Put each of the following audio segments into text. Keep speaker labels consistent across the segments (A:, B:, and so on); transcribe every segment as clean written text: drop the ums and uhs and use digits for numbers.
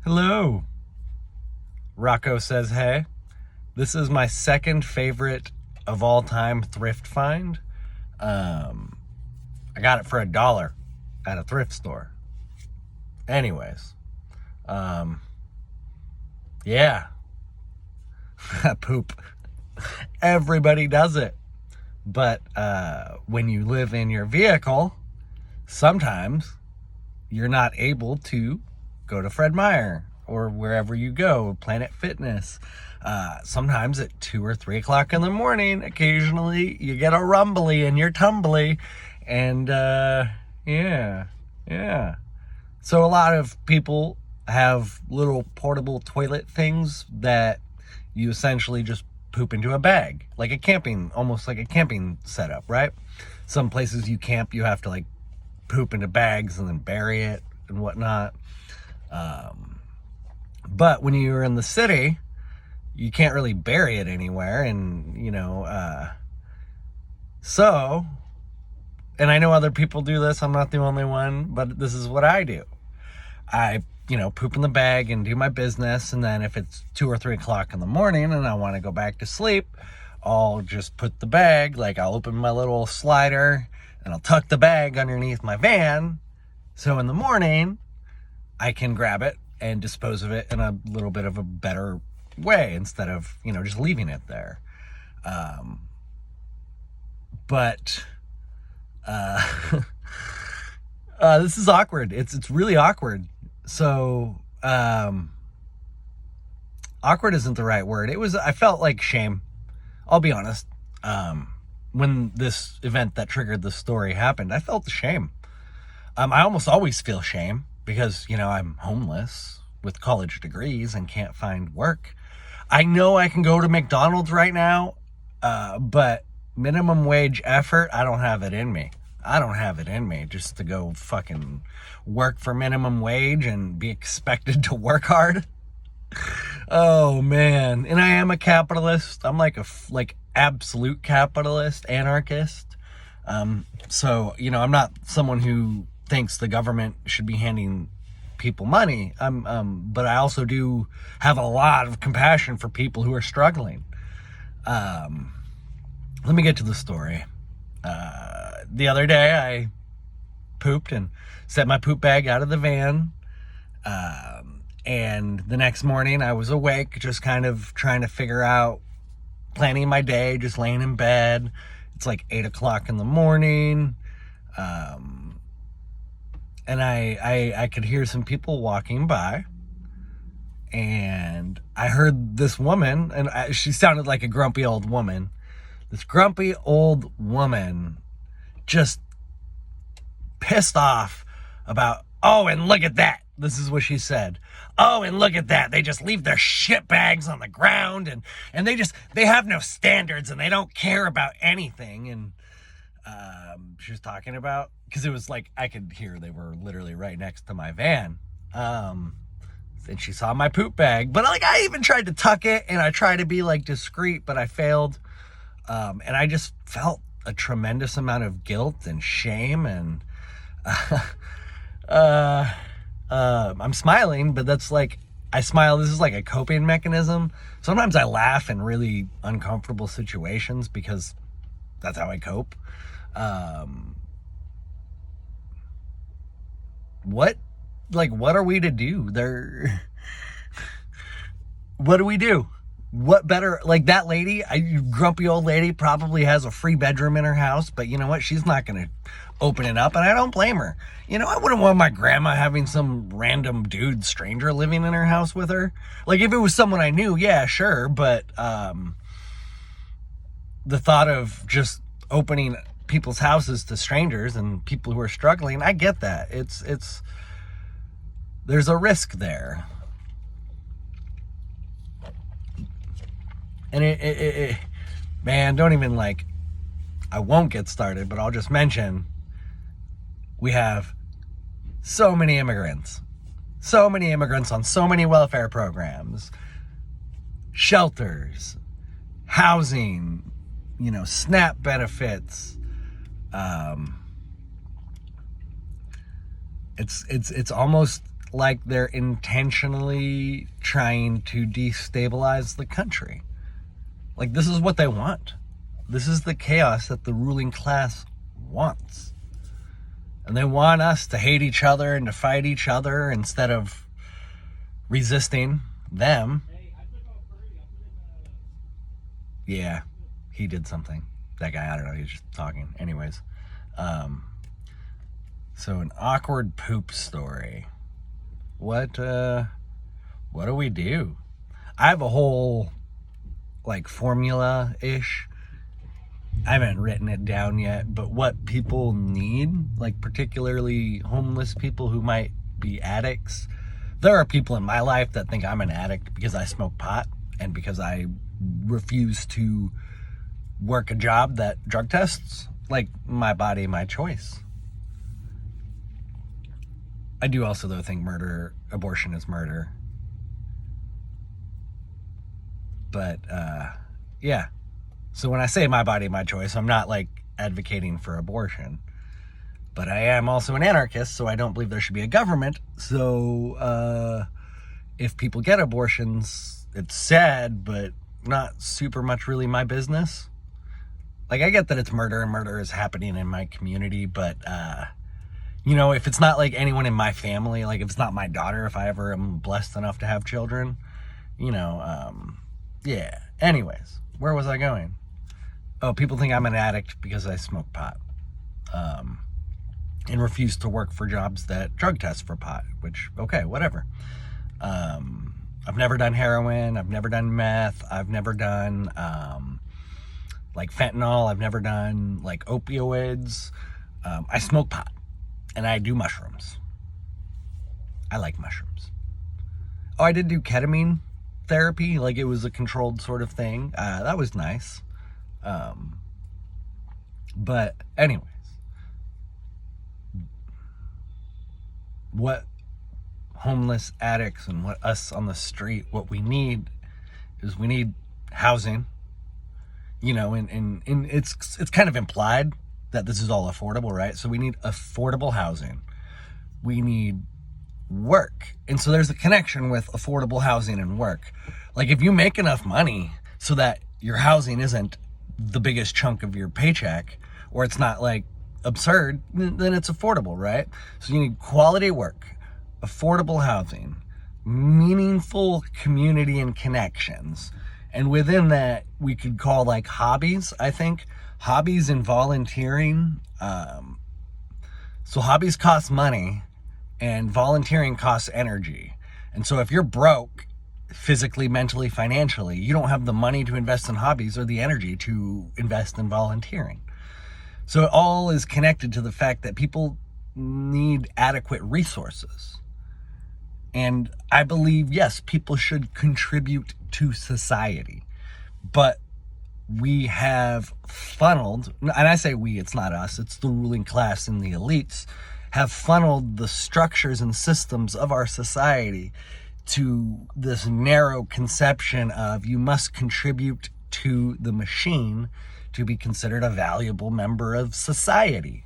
A: Hello. Rocco says, hey. This is my second favorite of all time thrift find. I got it for $1 at a thrift store. Anyways, yeah. Poop. Everybody does it. But when you live in your vehicle, sometimes you're not able to go to Fred Meyer or wherever you go, Planet Fitness. Sometimes at 2 or 3 o'clock in the morning, occasionally you get a rumbly in your tumbly. And yeah. So a lot of people have little portable toilet things that you essentially just poop into a bag, like a camping, almost like a camping setup, right? Some places you camp, you have to like poop into bags and then bury it and whatnot. But when you're in the city, you can't really bury it anywhere. And, so, and I know other people do this. I'm not the only one, but this is what I do. I, poop in the bag and do my business. And then if it's 2 or 3 o'clock in the morning and I want to go back to sleep, I'll just put the bag, like I'll open my little slider and I'll tuck the bag underneath my van. So in the morning, I can grab it and dispose of it in a little bit of a better way instead of, just leaving it there. But this is awkward. It's really awkward. So, awkward isn't the right word. I felt like shame. I'll be honest. When this event that triggered the story happened, I felt the shame. I almost always feel shame because, I'm homeless with college degrees and can't find work. I know I can go to McDonald's right now, but minimum wage effort, I don't have it in me. I don't have it in me just to go fucking work for minimum wage and be expected to work hard. Oh man. And I am a capitalist. I'm like absolute capitalist, anarchist. So, I'm not someone who thinks the government should be handing people money. But I also do have a lot of compassion for people who are struggling. Let me get to the story. The other day I pooped and set my poop bag out of the van. And the next morning I was awake, just kind of trying to figure out, planning my day, just laying in bed. It's like 8 o'clock in the morning. And I could hear some people walking by, and I heard this woman, and she sounded like a grumpy old woman. This grumpy old woman just pissed off about, oh, and look at that. This is what she said. Oh, and look at that. They just leave their shit bags on the ground, and they have no standards, and they don't care about anything. And she was talking about, because it was like I could hear they were literally right next to my van. And she saw my poop bag, but like I even tried to tuck it and I tried to be like discreet, but I failed. And I just felt a tremendous amount of guilt and shame, and I'm smiling, but that's like, I smile. This is like a coping mechanism. Sometimes I laugh in really uncomfortable situations because that's how I cope. What are we to do there? What do we do? What better, like that lady, grumpy old lady, probably has a free bedroom in her house, but you know what? She's not going to open it up, and I don't blame her. I wouldn't want my grandma having some random dude stranger living in her house with her. Like if it was someone I knew, yeah, sure, but the thought of just opening people's houses to strangers and people who are struggling, I get that. There's a risk there. And it man, don't even I won't get started, but I'll just mention we have so many immigrants on so many welfare programs, shelters, housing, SNAP benefits. It's almost like they're intentionally trying to destabilize the country. Like, this is what they want. This is the chaos that the ruling class wants. And they want us to hate each other and to fight each other instead of resisting them. Yeah, he did something. That guy, I don't know, he's just talking. Anyways, so an awkward poop story. What do we do? I have a whole, like, formula-ish. I haven't written it down yet, but what people need, like particularly homeless people who might be addicts. There are people in my life that think I'm an addict because I smoke pot and because I refuse to work a job that drug tests. Like, my body, my choice. I do also, though, think abortion is murder. But, yeah. So when I say my body, my choice, I'm not, like, advocating for abortion. But I am also an anarchist, so I don't believe there should be a government. So, if people get abortions, it's sad, but not super much really my business. Like, I get that it's murder, and murder is happening in my community, but, you know, if it's not, like, anyone in my family, like, if it's not my daughter, if I ever am blessed enough to have children, you know, yeah. Anyways, where was I going? Oh, people think I'm an addict because I smoke pot, and refuse to work for jobs that drug test for pot, which, okay, whatever. I've never done heroin. I've never done meth. I've never done, like, fentanyl. I've never done, like, opioids. I smoke pot, and I do mushrooms. I like mushrooms. Oh, I did do ketamine therapy. Like, it was a controlled sort of thing. That was nice. But anyways, what homeless addicts and what us on the street, what we need is we need housing, you know, and it's kind of implied that this is all affordable, right? So we need affordable housing. We need work. And so there's a connection with affordable housing and work. Like, if you make enough money so that your housing isn't the biggest chunk of your paycheck, or it's not, like, absurd, then it's affordable, right? So you need quality work, affordable housing, meaningful community and connections. And within that, we could call, like, hobbies, I think. Hobbies and volunteering. So hobbies cost money, and volunteering costs energy. And so if you're broke, physically, mentally, financially, you don't have the money to invest in hobbies or the energy to invest in volunteering. So it all is connected to the fact that people need adequate resources. And I believe, yes, people should contribute to society. But we have funneled, and I say we, it's not us, it's the ruling class and the elites, have funneled the structures and systems of our society to this narrow conception of you must contribute to the machine to be considered a valuable member of society.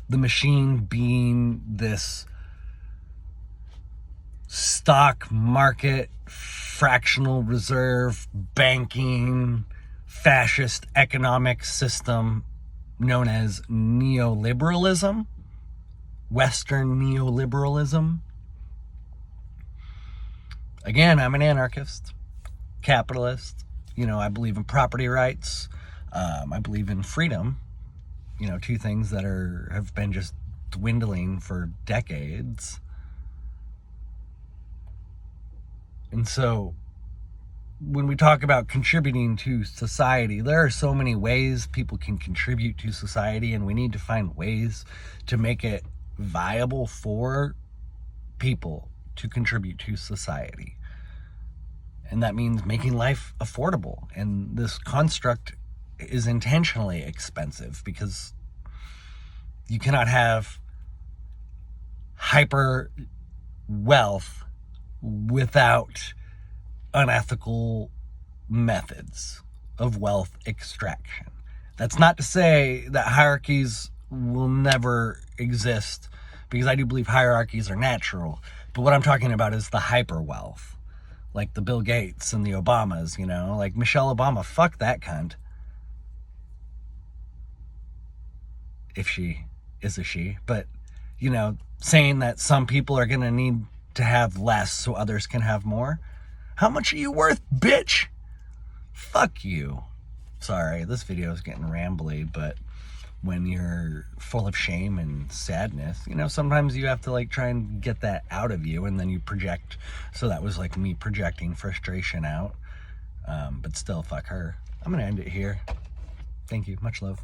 A: The machine being this stock market, fractional reserve, banking, fascist economic system known as neoliberalism, Western neoliberalism. Again, I'm an anarchist, capitalist. You know, I believe in property rights. I believe in freedom. You know, two things that have been just dwindling for decades. And so when we talk about contributing to society, there are so many ways people can contribute to society, and we need to find ways to make it viable for people to contribute to society. And that means making life affordable. And this construct is intentionally expensive because you cannot have hyper wealth without unethical methods of wealth extraction. That's not to say that hierarchies will never exist, because I do believe hierarchies are natural. But what I'm talking about is the hyper wealth, like the Bill Gates and the Obamas, you know, like Michelle Obama. Fuck that cunt. If she is a she, but you know, saying that some people are gonna need to have less so others can have more. How much are you worth, bitch? Fuck you. Sorry, this video is getting rambly, but when you're full of shame and sadness, you know, sometimes you have to like try and get that out of you, and then you project. So that was like me projecting frustration out. But still, fuck her. I'm gonna end it here. Thank you. Much love.